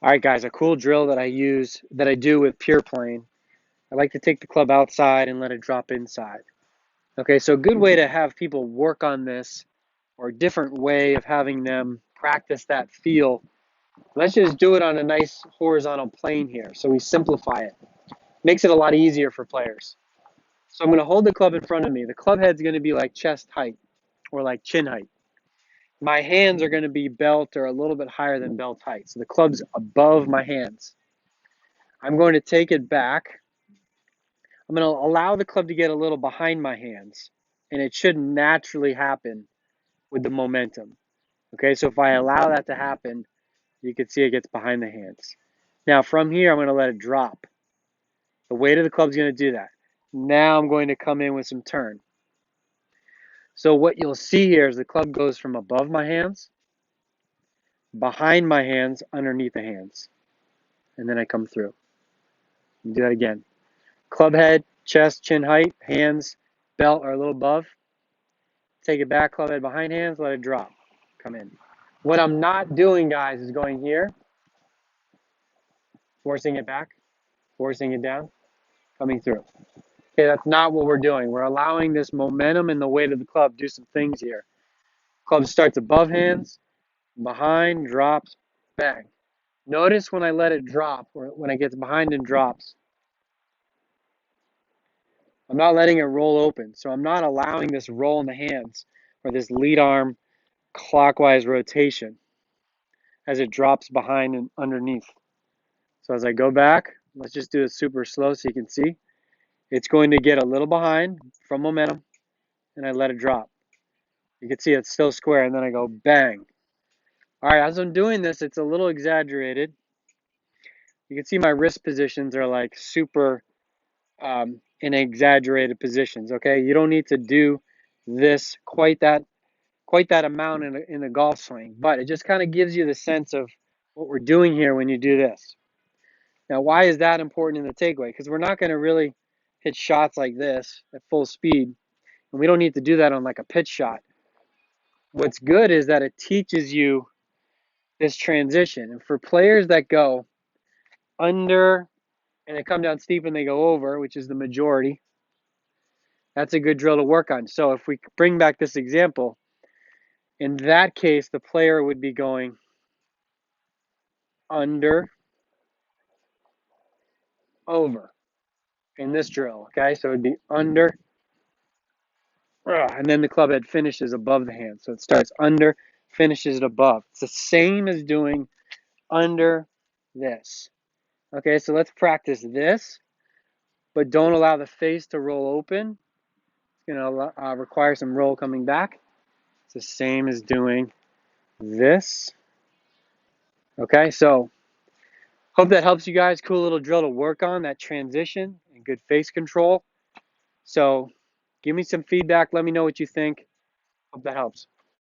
All right, guys, a cool drill that I do with pure playing. I like to take the club outside and let it drop inside. Okay, so a good way to have people work on this, or a different way of having them practice that feel. Let's just do it on a nice horizontal plane here. So we simplify it. Makes it a lot easier for players. So I'm going to hold the club in front of me. The club head's going to be like chest height or like chin height. My hands are going to be belt or a little bit higher than belt height. So the club's above my hands. I'm going to take it back. I'm going to allow the club to get a little behind my hands, and it should naturally happen with the momentum. Okay, so if I allow that to happen, you can see it gets behind the hands. Now from here, I'm going to let it drop. The weight of the club is going to do that. Now I'm going to come in with some turn. So what you'll see here is the club goes from above my hands, behind my hands, underneath the hands. And then I come through. Do that again. Club head, chest, chin height, hands, belt are a little above. Take it back, club head behind hands, let it drop. Come in. What I'm not doing, guys, is going here, forcing it back, forcing it down, coming through. Okay, that's not what we're doing. We're allowing this momentum and the weight of the club do some things here. Club starts above hands, behind, drops, bang. Notice when I let it drop, or when it gets behind and drops, I'm not letting it roll open. So I'm not allowing this roll in the hands or this lead arm clockwise rotation as it drops behind and underneath. So as I go back, let's just do it super slow so you can see. It's going to get a little behind from momentum, and I let it drop. You can see it's still square, and then I go bang. All right, as I'm doing this, it's a little exaggerated. You can see my wrist positions are like super in exaggerated positions. Okay, you don't need to do this quite that amount in a golf swing, but it just kind of gives you the sense of what we're doing here when you do this. Now, why is that important in the takeaway? Because we're not going to really hit shots like this at full speed, and we don't need to do that on like a pitch shot. What's good is that it teaches you this transition, and for players that go under and they come down steep and they go over, which is the majority, that's a good drill to work on. So if we bring back this example, in that case, the player would be going under, over in this drill, okay? So it'd be under, and then the club head finishes above the hand. So it starts under, finishes it above. It's the same as doing under this. Okay, so let's practice this, but don't allow the face to roll open. It's going to require some roll coming back. It's the same as doing this. Okay, so hope that helps you guys. Cool little drill to work on, that transition and good face control. So give me some feedback. Let me know what you think. Hope that helps.